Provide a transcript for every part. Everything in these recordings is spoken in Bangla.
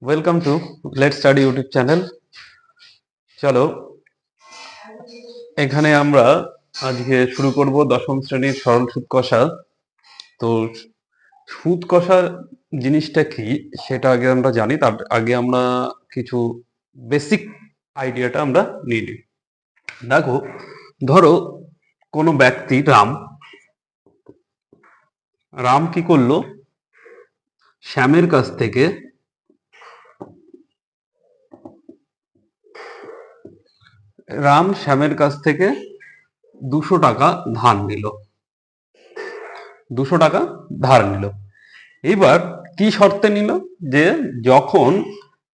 Welcome to let's study YouTube channel. চলো, এখানে আমরা আজকে শুরু করব দশম শ্রেণীর সরল সুদ কষা। তো সুদ কষা জিনিসটা কি সেটা আগে আমরা জানি, তার আগে আমরা কিছু বেসিক আইডিয়াটা আমরা নিয়ে নিই। দেখো, ধরো কোনো ব্যক্তি রাম কি করলো, শ্যামের কাছ থেকে শ্যামের কাছ থেকে 200 টাকা ধার নিল। 200 টাকা ধার নিল। এবার কি শর্তে নিল, যে যখন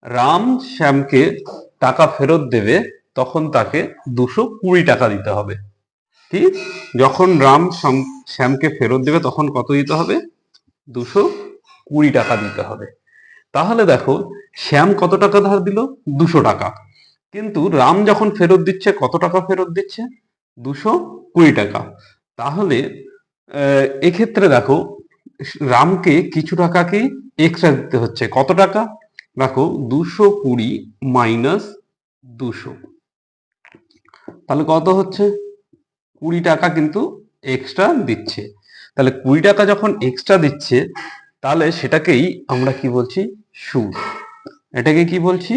রাম শ্যামকে টাকা ফেরত দেবে তখন তাকে 220 টাকা দিতে হবে। কি, যখন রাম শ্যামকে ফেরত দেবে তখন কত দিতে হবে? 220 টাকা দিতে হবে। তাহলে দেখো, শ্যাম কত টাকা ধার দিল? 200 টাকা। কিন্তু রাম যখন ফেরত দিচ্ছে, কত টাকা ফেরত দিচ্ছে? 220 টাকা। তাহলে এক্ষেত্রে দেখো, রামকে কিছু টাকাকেই এক্সট্রা দিতে হচ্ছে। কত টাকা? দেখো, 220 মাইনাস 200, তাহলে কত হচ্ছে? 20 টাকা কিন্তু এক্সট্রা দিচ্ছে। তাহলে 20 টাকা যখন এক্সট্রা দিচ্ছে, তাহলে সেটাকেই আমরা কি বলছি? সুদ। এটাকে কি বলছি?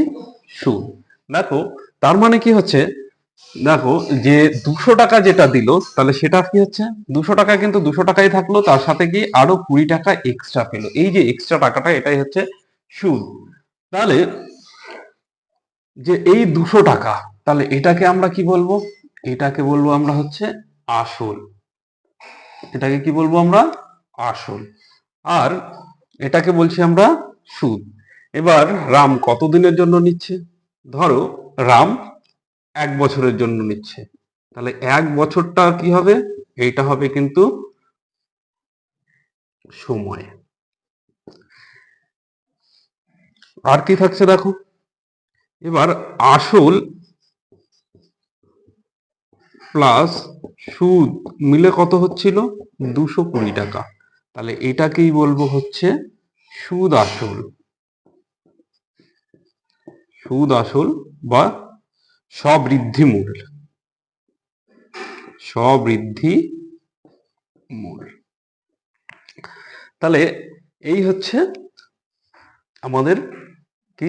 সুদ। দেখো, তার মানে কি হচ্ছে, দেখো যে 200 টাকা যেটা দিল, তাহলে সেটা কি হচ্ছে? 200 টাকা কিন্তু 200 টাকাই থাকলো, তার সাথে কি আরো 20 টাকা এক্সট্রা পেলো। এই যে এক্সট্রা টাকাটা, এটাই হচ্ছে সুদ। তাহলে যে এই 200 টাকা, তাহলে এটাকে আমরা কি বলবো? এটাকে বলবো আমরা হচ্ছে আসল। এটাকে কি বলবো আমরা? আসল। আর এটাকে বলছি আমরা সুদ। এবার রাম কত দিনের জন্য নিচ্ছে? ধরো রাম 1 বছরের জন্য নিচ্ছে। তাহলে 1 বছরটা কি হবে? এইটা হবে কিন্তু সময়। আর কি থাকছে দেখো, এবার আসল প্লাস সুদ মিলে কত হচ্ছিল? 220 টাকা। তাহলে এটাকেই বলবো হচ্ছে সুদ আসল। সুদ আসল বা স্ববৃদ্ধি মূল। স্ববৃদ্ধি মূল। তাহলে এই হচ্ছে আমাদের কি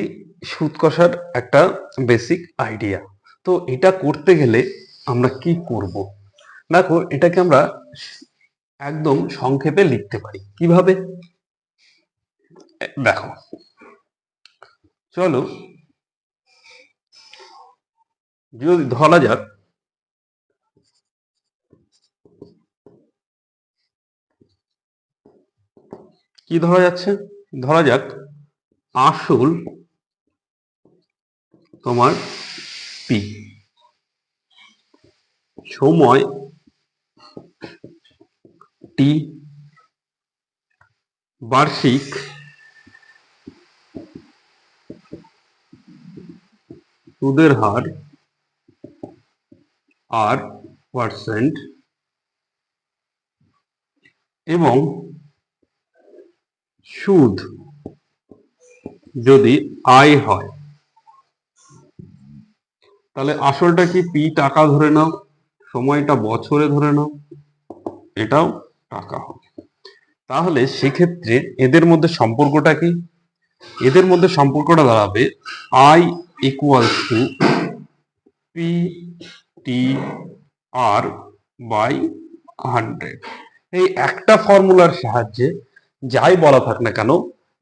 সুদ কষার একটা বেসিক আইডিয়া। তো এটা করতে গেলে আমরা কি করব? দেখো, এটাকে আমরা একদম সংক্ষেপে লিখতে পারি কিভাবে। দেখো, চলো যদি ধরা যাক, কি ধরা যাচ্ছে? ধরা যাক আসল তোমার পি, সময় টি, বার্ষিক সুদের হার R%, এবং সুদ যদি আয় হয়। তাহলে আসলটা কি? পি টাকা ধরে নাও, সময়টা বছরে ধরে নাও, এটাও টাকা হবে। তাহলে সেক্ষেত্রে এদের মধ্যে সম্পর্কটা কি? এদের মধ্যে সম্পর্কটা দাঁড়াবে I equals to P T R by 100। এই একটা ফর্মুলার সাহায্যে যাই বলা থাক না কেন,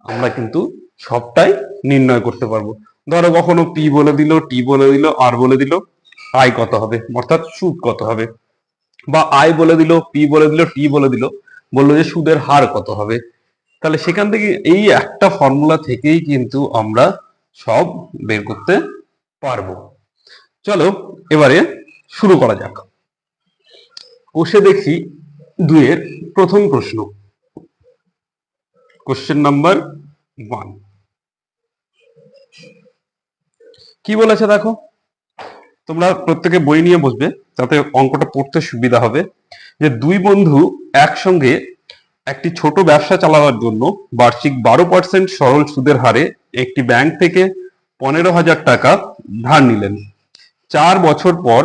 আমরা কিন্তু সবটাই নির্ণয় করতে পারবো। ধরো কখনো পি বলে দিল, টি বলে দিল, আর বলে দিল, আই কত হবে, অর্থাৎ সুদ কত হবে। বা আই বলে দিল, পি বলে দিল, টি বলে দিল, বললো যে সুদের হার কত হবে। তাহলে সেখান থেকে এই একটা ফর্মুলা থেকেই কিন্তু আমরা সব বের করতে পারবো। চলো এবারে শুরু করা যাক। কোষে দেখি 2-এর প্রথম প্রশ্ন, কোশ্চেন নাম্বার 1। কি বলেছে দেখো, তোমরা প্রত্যেকে বই নিয়ে বসবে যাতে অঙ্কটা পড়তে সুবিধা হবে। যে দুই বন্ধু একসঙ্গে একটি ছোট ব্যবসা চালানোর জন্য বার্ষিক 12% সরল সুদের হারে একটি ব্যাংক থেকে 15,000 টাকা ধার নিলেন। 4 বছর পর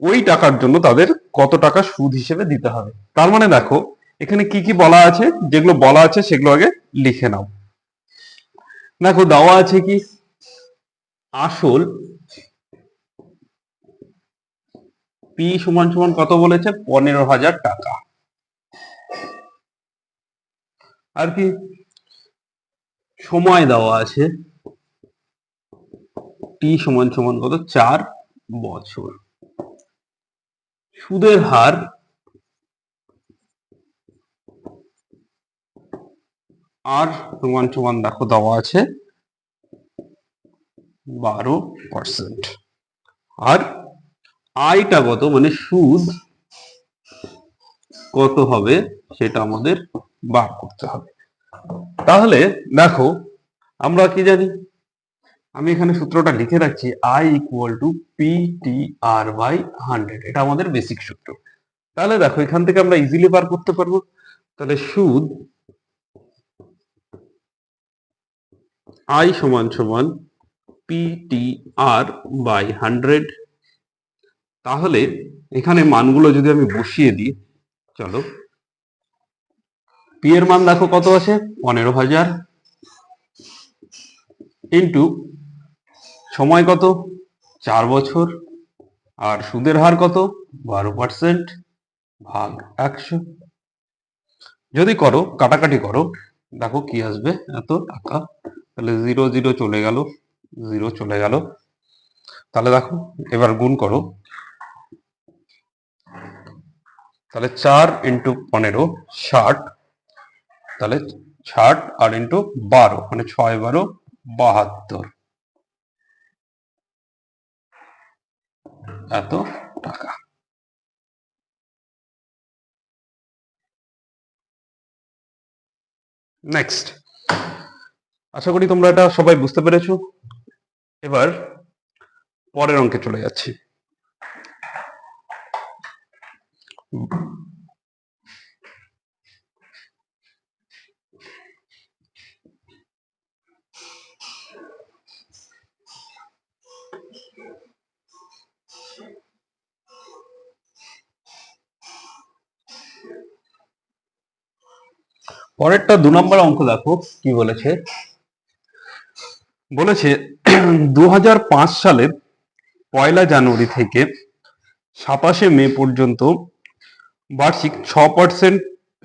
ওই টাকার জন্য তাদের কত টাকা সুদ হিসেবে দিতে হবে। তার মানে দেখো এখানে কি কি বলা আছে, যেগুলো বলা আছে সেগুলো আগে লিখে নাও। দেখো দেওয়া আছে কি, আসল পি সমান সমান কত বলেছে, 15,000 টাকা। আর কি সময় দেওয়া আছে, টি সমান সমান কত, 4 বছর। সুদের হার আর সমান সমান দেখো দেওয়া আছে 12%। আর আয়টা কত, মানে সুদ কত হবে সেটা আমাদের বার করতে হবে। তাহলে দেখো আমরা কি জানি, আমি এখানে সূত্রটা লিখে রাখছি, I equal to P T R by 100, এটা আমাদের বেসিক সূত্র। তাহলে দেখো এখান থেকে আমরা ইজিলি বার করতে পারবো। তাহলে সুদ আই সমান সমান পি টি আর বাই 100। তাহলে এখানে মানগুলো যদি আমি বসিয়ে দিই, চলো, পি এর মান দেখো কত আছে, 15,000, ইন্টু সময় কত, 4 বছর, আর সুদের হার কত, 12%, ভাগ 100। যদি করো কাটাকাটি করো, দেখো কি আসবে, এত টাকা। তাহলে 0 0 চলে গেল, 0 চলে গেল। তাহলে দেখো এবার গুণ করো, তাহলে 4 ইন্টু 15 60, তাহলে 60 আর ইন্টু 12 মানে 6 12 72, এত টাকা। নেক্সট, আশা করি তোমরা এটা সবাই বুঝতে পেরেছো। এবার পরের অঙ্কে চলে যাচ্ছি। পরেরটা 2 নম্বর অঙ্ক দেখো কি বলেছে। বলেছে 2005 সালের 1 জানুয়ারি থেকে 27 মে পর্যন্ত বার্ষিক 6%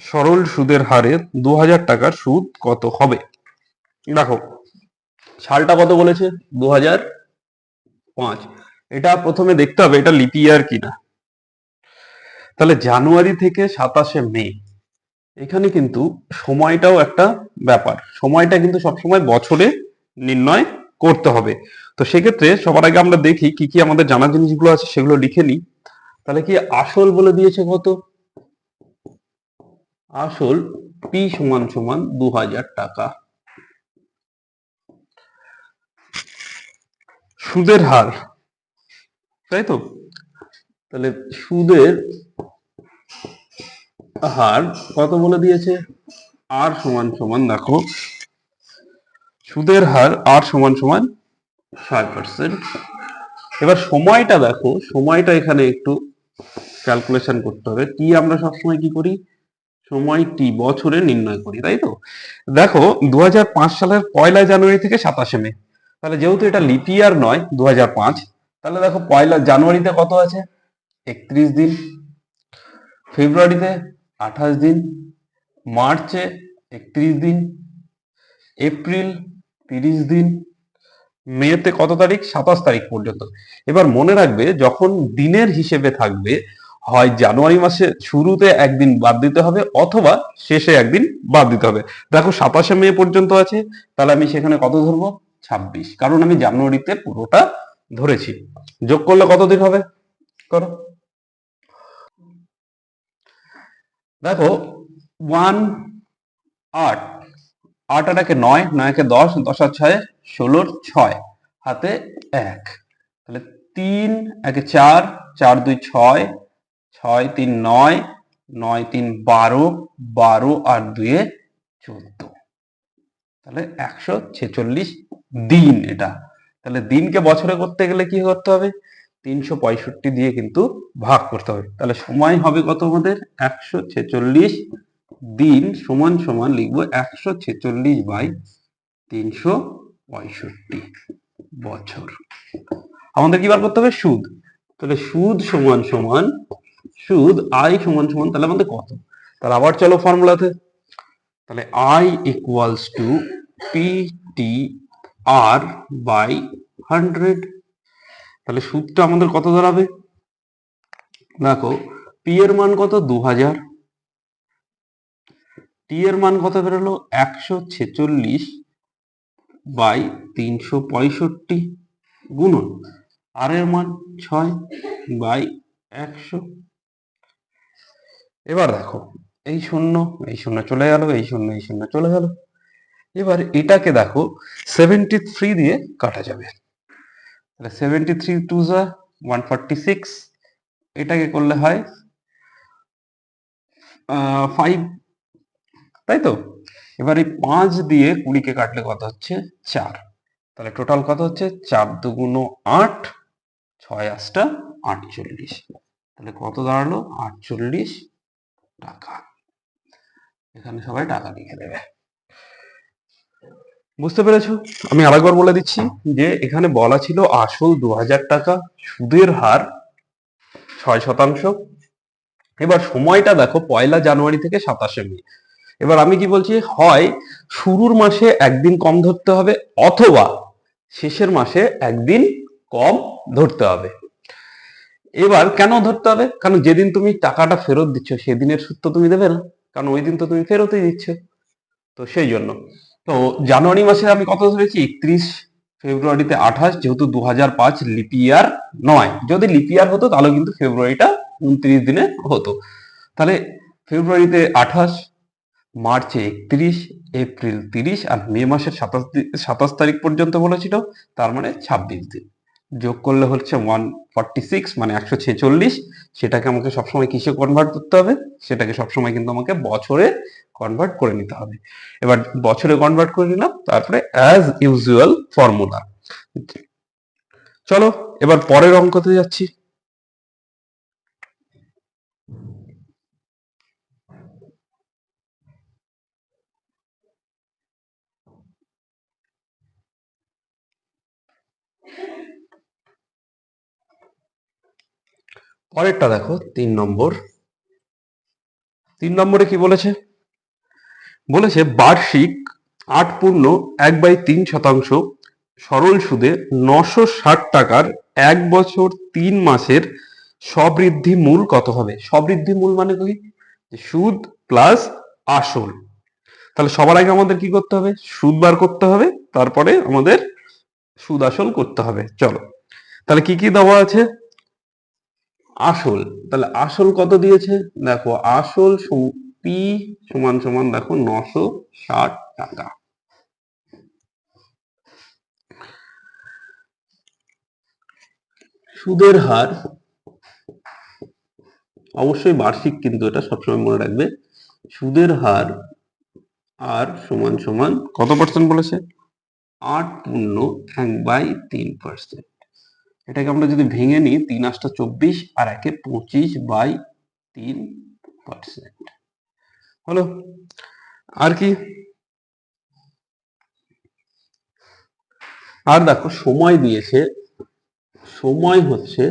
সরল সুদের হারে 2,000 টাকার সুদ কত হবে। দেখো সালটা কত বলেছে, 2005। এটা প্রথমে দেখতে হবে এটা লিপ ইয়ার কিনা। তাহলে জানুয়ারি থেকে 27 মে, এখানে কিন্তু সময়টাও একটা ব্যাপার, সময়টা কিন্তু সবসময় বছরে নির্ণয় করতে হবে। তো সেক্ষেত্রে সবার আগে আমরা দেখি কি কি আমাদের জানা জিনিসগুলো আছে সেগুলো লিখে নিই। তাহলে কি আসল বলে দিয়েছে কত, আসল পি সমান সমান 2,000 টাকা। সুদের হার, তাই তো, তাহলে সুদের হার কত বলে দিয়েছে, আর সমান সমান দেখো সুদের হার আর সমান সমান 6%। এবার সময়টা দেখো, সময়টা এখানে একটু ক্যালকুলেশন করতে হবে। টি আমরা সবসময় কি করি, সময় টি বছরে নির্ণয় করি, তাই তো। দেখো 2005 সালের 1 জানুয়ারি থেকে 27 মে, তাহলে যেহেতু এটা লিপ ইয়ার নয় 2005, তাহলে দেখো 1 জানুয়ারিতে কত আছে, 31 দিন, ফেব্রুয়ারিতে 28 দিন, মার্চে 31 দিন, এপ্রিল 30 দিন, মেতে কত তারিখ, 27 তারিখ পর্যন্ত। এবার মনে রাখবে যখন দিনের হিসেবে থাকবে, হয় জানুয়ারি মাসে শুরুতে একদিন বাদ দিতে হবে অথবা শেষে একদিন বাদ দিতে হবে। দেখো 27 মে পর্যন্ত আছে, তাহলে আমি সেখানে কত ধরবো, 26, কারণ আমি জানুয়ারিতে পুরোটা ধরেছি। যোগ করলে কতদিন হবে, করো। দেখো 1 8, 8 আর 9, 9 কে 10, 10 আর 6 16, 6 হাতে 1, তাহলে 3 1 4, 4 2 6, 6 3 9, 9 3 12, 12 আর 2 14, তাহলে 146 দিন এটা। তাহলে দিনকে বছরে করতে গেলে কি করতে হবে? 365 দিয়ে কিন্তু ভাগ করতে হবে। তাহলে সময় হবে কত আমাদের? 146 দিন সমান সমান লিখবো 146/365 বছর। আমাদের কি বার করতে হবে? সুদ। তাহলে সুদ সমান সমান সুদ আয় সমান সমান তাহলে আমাদের কত? তাহলে আবার চলো ফর্মুলাতে। তাহলে I equals to PTR by 100। তাহলে সুদটা আমাদের কত দাঁড়াবে? দেখো পি এর মান কত? 2000। টি এর মান কত বেরোলো? 146/365 গুণন আর এর মান 6/100। এবার দেখো এই শূন্য চলে গেল, এই শূন্য চলে গেল। এবার এটাকে দেখো 73 দিয়ে কাটা যাবে। তাহলে 73 2 যা 146, এটাকে করলে হয় 5, তাই তো? এবার এই 5 দিয়ে 20 কে কাটলে কত হচ্ছে? 4। তাহলে টোটাল কত হচ্ছে? 4 দুগুণ 8, 6 8 48। তাহলে কত দাঁড়ালো? 48 টাকা। এখানে সবাই টাকা লিখে দেবে। বুঝতে পেরেছো? আমি আরেকবার বলে দিচ্ছি যে এখানে বলা ছিল আসল 2000 টাকা, সুদের হার 6%। এবার সময়টা দেখো 1 জানুয়ারি থেকে 27 মে। এবার আমি কি বলছি? হয় শুরুর মাসে একদিন কম ধরতে হবে, অথবা শেষের মাসে একদিন কম ধরতে হবে। এবার কেন ধরতে হবে? কারণ যেদিন তুমি টাকাটা ফেরত দিচ্ছ সেদিনের সুদ তো তুমি দেবে না, কারণ ওই দিন তো তুমি ফেরতই দিচ্ছ। তো সেই জন্য তো জানুয়ারি মাসে আমি কত ধরেছি? 31, ফেব্রুয়ারিতে 28, যেহেতু 2005 লিপিয়ার নয়। যদি লিপিয়ার হতো তাহলে কিন্তু ফেব্রুয়ারিটা 29 দিনে হতো। তাহলে ফেব্রুয়ারিতে 28, মার্চে 31, এপ্রিল 30, আর মে মাসের 27 তারিখ পর্যন্ত বলেছিল, তার মানে 26 দিন। যোগ করলে হচ্ছে 146, মানে 146। সেটাকে আমাকে সবসময় কিসে কনভার্ট করতে হবে? সেটাকে সবসময় কিন্তু আমাকে বছরে কনভার্ট করে নিতে হবে। এবার বছরে কনভার্ট করে নিলাম, তারপরে অ্যাজ ইউজুয়াল ফর্মুলা। চলো এবার পরের অঙ্কতে যাচ্ছি। পরেরটা দেখো 3 নম্বর। 3 নম্বরে কি বলেছে? বলেছে বার্ষিক 8.1/3% সরল সুদে 960 টাকার 1 বছর 3 মাসের সবৃদ্ধি মূল কত হবে? সবৃদ্ধি মূল মানে কি? সুদ প্লাস আসল। তাহলে সবার আগে আমাদের কি করতে হবে? সুদ বার করতে হবে, তারপরে আমাদের সুদ আসল করতে হবে। চলো তাহলে কি কি দেওয়া আছে? আসল। তাহলে আসল কত দিয়েছে? দেখো আসল পি সমান সমান দেখো 960 টাকা। সুদের হার অবশ্যই বার্ষিক, কিন্তু এটা সবসময় মনে রাখবে। সুদের হার আর সমান সমান কত পার্সেন্ট বলেছে? 8.1/3%। এটাকে আমরা যদি ভেঙে নিই, 3 8 24 আর 1 25/3%। হলো? আর কি? আর দেখো সময় দিয়েছে, সময় হচ্ছে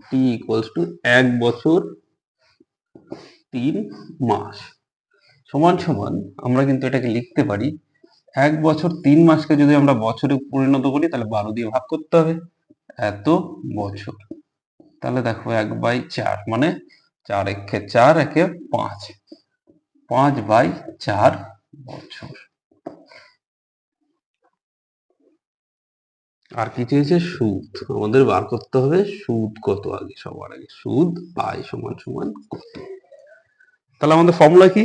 টি ইকুয়ালস টু 1 বছর 3 মাস সমান সমান আমরা কিন্তু এটাকে লিখতে পারি 1 বছর 3 মাসকে যদি আমরা বছরে পরিণত করি তাহলে 12 দিয়ে ভাগ করতে হবে, এত বছর। তাহলে দেখো 1/4 মানে 4 একে 4 একে 5, 5/4 বছর। আর কি চেয়েছে? সুদ। আমাদের বার করতে হবে সুদ কত আগে, সবার আগে সুদ আয় সমান সমান কত। তাহলে আমাদের ফর্মুলা কি?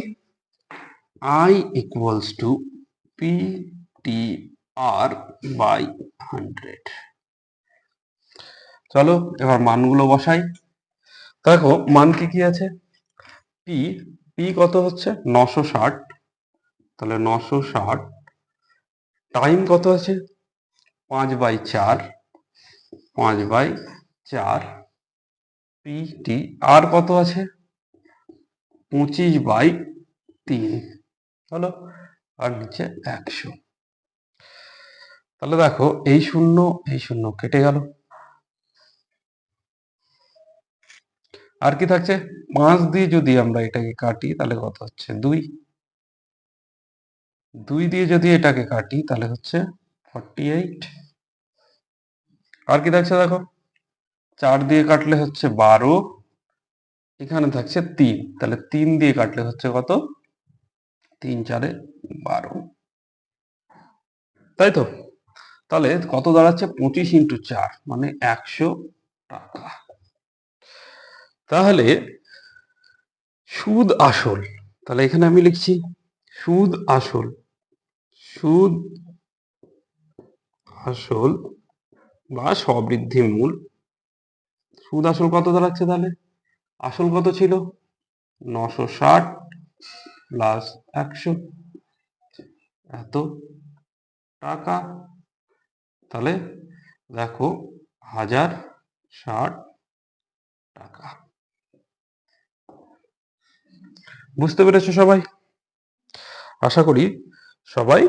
I equals to PTR by 100। চলো এবার মানগুলো বসাই। দেখো মান কি কি আছে? পি, পি কত হচ্ছে? 960। তাহলে 960 টাইম কত আছে? 5/4, 5/4 পিটি। আর কত আছে? 25/3 হলো। আর নিচে 100। তাহলে দেখো এই শূন্য কেটে গেল। আর কি থাকছে? 5 দিয়ে যদি আমরা এটাকে কাটি তাহলে কত হচ্ছে? 2। 2 দিয়ে যদি এটাকে কাটি তাহলে হচ্ছে 48। আর কি থাকছে দেখো? 4 দিয়ে কাটলে হচ্ছে 12, এখানে থাকছে 3, তাহলে 3 দিয়ে কাটলে হচ্ছে কত? 3 4 12, তাই তো? তাহলে কত দাঁড়াচ্ছে? 25 × 4 মানে 100 টাকা। তাহলে সুদ আসল, তাহলে এখানে আমি লিখছি সুদ আসল, সুদ আসল বা সবৃদ্ধি মূল। সুদ আসল কত দাঁড়াচ্ছে তাহলে? আসল কত ছিল? 960 প্লাস 100, এত টাকা। তাহলে দেখো 1060 টাকা। বুঝতে পেরেছো সবাই? আশা করি সবাই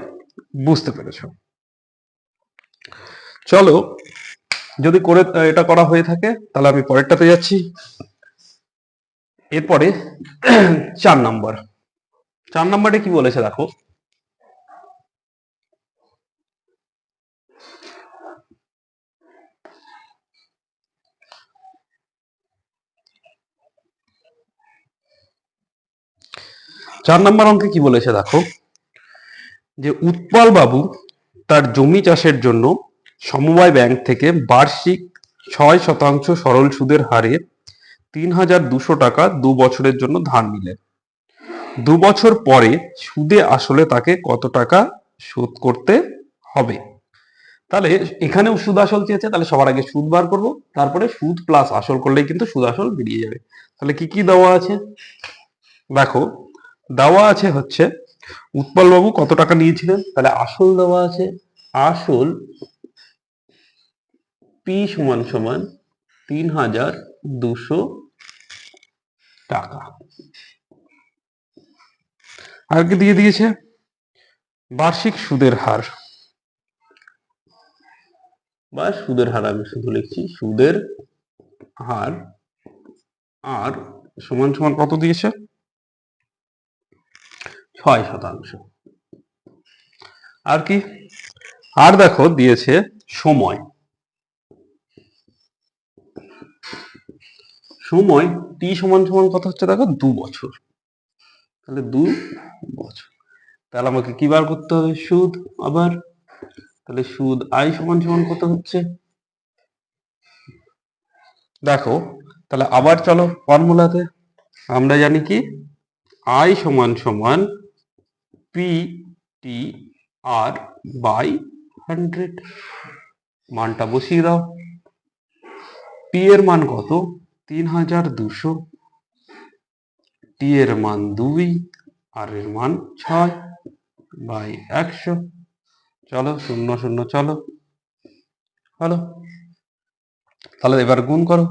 বুঝতে পেরেছো। চলো, যদি করে এটা করা হয়ে থাকে তাহলে আমি পরেরটাতে যাচ্ছি। এরপরে 4 নাম্বার। 4 নাম্বারে কি বলেছে দেখো। চার নম্বর অঙ্কে কি বলেছে দেখো, যে উৎপল বাবু তার জমি চাষের জন্য সমবায় ব্যাংক থেকে বার্ষিক 6% সরল সুদের হারে 3200 টাকা 2 বছরের জন্য ধার নিলেন। 2 বছর পরে সুদে আসলে তাকে কত টাকা শোধ করতে হবে? তাহলে এখানেও সুদ আসল চেয়েছে, তাহলে সবার আগে সুদ বার করব, তারপরে সুদ প্লাস আসল করলেই কিন্তু সুদ আসল বেরিয়ে যাবে। তাহলে কি কি দেওয়া আছে দেখো। দেওয়া আছে হচ্ছে উৎপল বাবু কত টাকা নিয়েছিলেন, তাহলে আসল দেওয়া আছে। আসল পি সমান সমান 3200 টাকা। আর কি দিয়ে দিয়েছে? বার্ষিক সুদের হার বা সুদের হার, আমি শুধু লিখছি সুদের হার। আর সমান সমান কত দিয়েছে? 6%। আর কি? আর দেখো দিয়েছে সময়। সময় টি সমান সমান কত হচ্ছে দেখো? 2 বছর। তাহলে 2 বছর। তাহলে আমাকে কি বার করতে হবে? সুদ। আবার তাহলে সুদ আই সমান সমান কত হচ্ছে দেখো। তাহলে আবার চলো ফর্মুলাতে। আমরা জানি কি আই সমান সমান পি টি আর বাই 100। মানটা বসিয়ে দাও। পি এর মান কত? 3200, টি এর মান 2, আর এর মান 6/100। চলো 0 0 চলো, হলো। তাহলে এবার গুণ করো।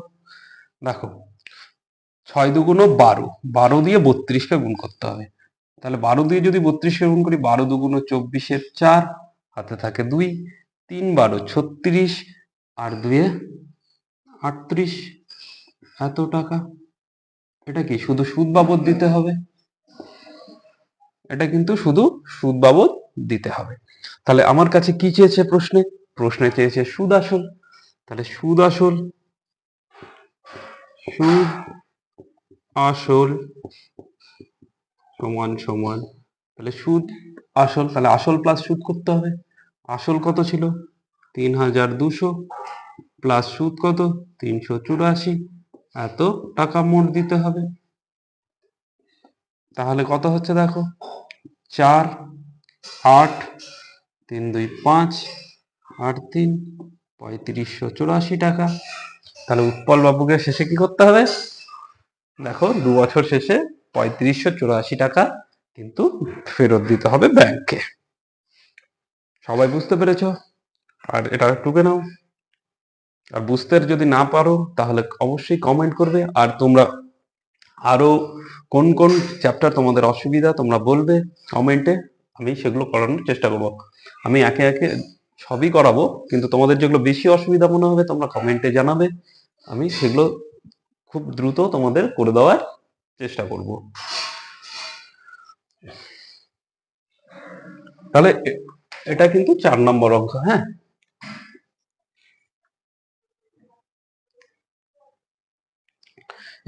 দেখো 6 দুগুণ 12, 12 দিয়ে 32কে গুণ করতে হবে। তাহলে 12 দিয়ে যদি 32কে গুণ করি, 12 দুগুণ 24-এর 4, হাতে থাকে 2, 3 12 36, আর 2 38, এত টাকা। এটা কি শুধু সুদ বাবদ দিতে হবে? এটা কিন্তু শুধু সুদ বাবদ দিতে হবে। তাহলে আমার কাছে কি চেয়েছে প্রশ্নে? প্রশ্নে চেয়েছে সুদ আসল। তাহলে সুদ আসল, সুদ আসল সমান সমান, তাহলে সুদ আসল, তাহলে আসল প্লাস সুদ করতে হবে। আসল কত ছিল? 3200 প্লাস সুদ কত? 384, এত টাকা মোট দিতে হবে। তাহলে কত হচ্ছে দেখো, 4 8 3 2 5 8 3 3584 টাকা। তাহলে উৎপল বাবুকে শেষে কি করতে হবে দেখো? 2 বছর শেষে 3584 টাকা কিন্তু ফেরত দিতে হবে ব্যাংকে। সবাই বুঝতে পেরেছো? আর এটা টুকে নাও। আর বুঝতে যদি না পারো তাহলে অবশ্যই কমেন্ট করবে। আর তোমরা আরো কোন কোন চ্যাপ্টার তোমাদের অসুবিধা তোমরা বলবে কমেন্টে, আমি সেগুলো করানোর চেষ্টা করব। আমি একে একে সবই করাবো, কিন্তু তোমাদের যেগুলো বেশি অসুবিধা মনে হবে তোমরা কমেন্টে জানাবে, আমি সেগুলো খুব দ্রুত তোমাদের করে দেওয়ার চেষ্টা করব। তাহলে এটা কিন্তু 4 নম্বর অঙ্ক। হ্যাঁ,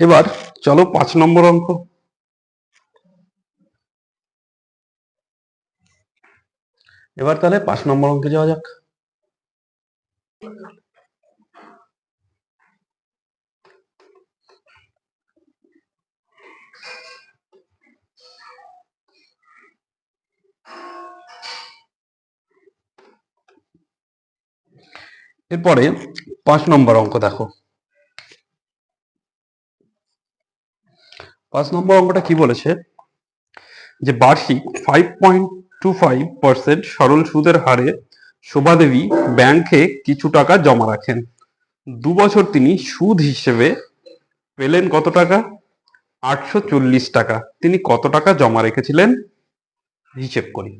এবার চলো 5 নম্বর অঙ্ক। এবার তাহলে 5 নম্বর অঙ্কে যাওয়া যাক। এরপরে 5 নম্বর অঙ্ক দেখো। 5 নম্বর অঙ্কটা কি বলেছে, যে বার্ষিক 5.25% সরল সুদের হারে শোভাদেবী ব্যাংকে কিছু টাকা জমা রাখেন। 2 বছর তিনি সুদ হিসেবে পেলেন কত টাকা? 840 টাকা। তিনি কত টাকা জমা রেখেছিলেন হিসেব করি।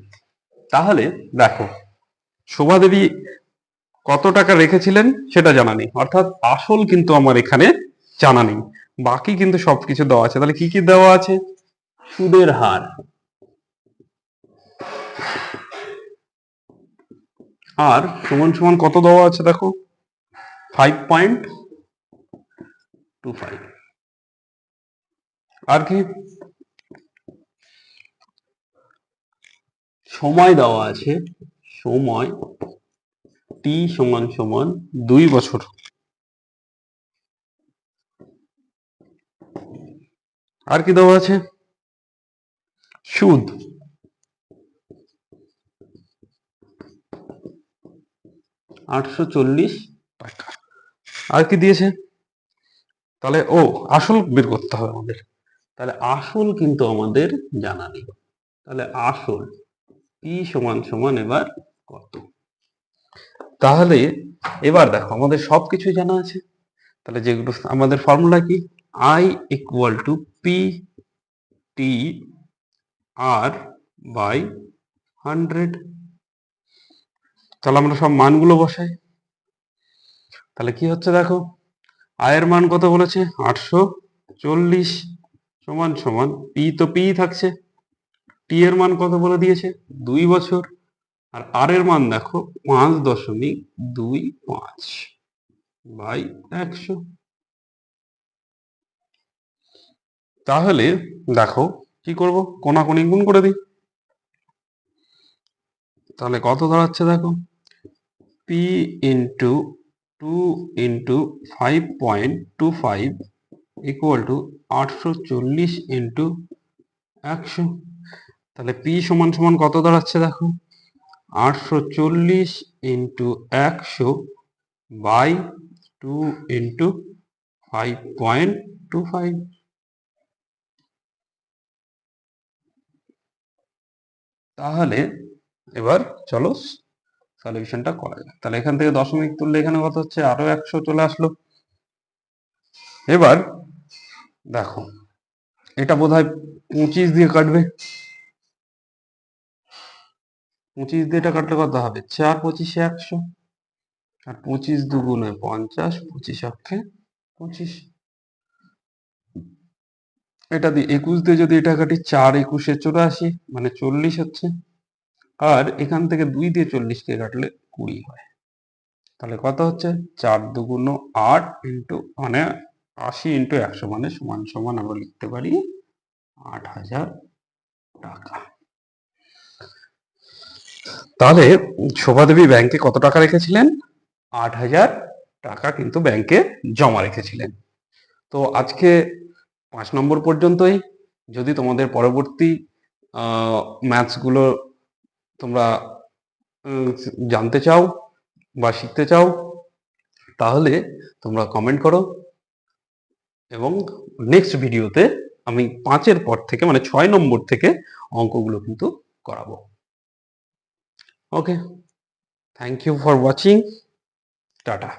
তাহলে দেখো, শোভাদেবী কত টাকা রেখেছিলেন সেটা জানা নেই, অর্থাৎ আসল কিন্তু আমার এখানে জানা নেই, বাকি কিন্তু সবকিছু দেওয়া আছে। তাহলে কি কি দেওয়া আছে? সুদের হার, আর সমান সমান কত দেওয়া আছে দেখো, 5.25। আর কি সময় দেওয়া আছে, সময় টি সমান সমান 2 বছর। আর কি দেওয়া আছে? সুদ, ৳840। আর কি দিয়েছে? তাহলে আসল বের করতে হবে আমাদের। তাহলে আসল কিন্তু আমাদের জানা নেই। তাহলে আসল পি সমান সমান এবার কত? তাহলে এবার দেখো, আমাদের সবকিছু জানা আছে। তাহলে যেগুলো আমাদের ফর্মুলা কি, I equal to P T R by 100। তাহলে আমরা সব মানগুলো বসাই। তাহলে কি হচ্ছে দেখো, আয়ের মান কত বলেছে? 840 সমান সমান পি তো পি থাকছে, টি এর মান কত বলে দিয়েছে? 2 বছর। আর আর এর মান দেখো 5.25 বাই 100। তাহলে দেখো কি করব, কোনাকুনি গুণ করে দিই। তাহলে কত দাঁড়াচ্ছে দেখো, P into 2 into 5.25 equal to 840 into 100। তাহলে পি সমান সমান কত দাঁড়াচ্ছে দেখো, 840 ইন্টু 100 বাই 2 ইন্টু 5.25। তাহলে এবার চলো সলিউশনটা করা যায়। তাহলে এখান থেকে দশমিক তুললে এখানে কত হচ্ছে, আরো 100 চলে আসলো। এবার দেখো, এটা বোধহয় 25 দিয়ে কাটবে। 25 দিয়ে এটা কাটলে কত হবে, 4 25 100, আর 25 দুগুণে 50, 25 অক্ষে 25। এটা দিয়ে 21 দিয়ে যদি এটা কাটি, 4 21 84 মানে 40 হচ্ছে। আর এখান থেকে 2 দিয়ে 40 কে কাটলে 20 হয়। তাহলে কত হচ্ছে, 4 দুগুণ 8 ইন্টু মানে 80 ইন্টু 100 মানে সমান সমান আমরা লিখতে পারি 8000 টাকা। তাহলে শোভাদেবী ব্যাংকে কত টাকা রেখেছিলেন? 8000 টাকা কিন্তু ব্যাংকে জমা রেখেছিলেন। তো আজকে 5 নম্বর পর্যন্তই। যদি তোমাদের পরবর্তী ম্যাথস গুলো তোমরা জানতে চাও বা শিখতে চাও, তাহলে তোমরা কমেন্ট করো, এবং নেক্সট ভিডিওতে আমি 5-এর পর থেকে মানে 6 নম্বর থেকে অঙ্কগুলো কিন্তু করাবো। Okay. Thank you for watching. Tata.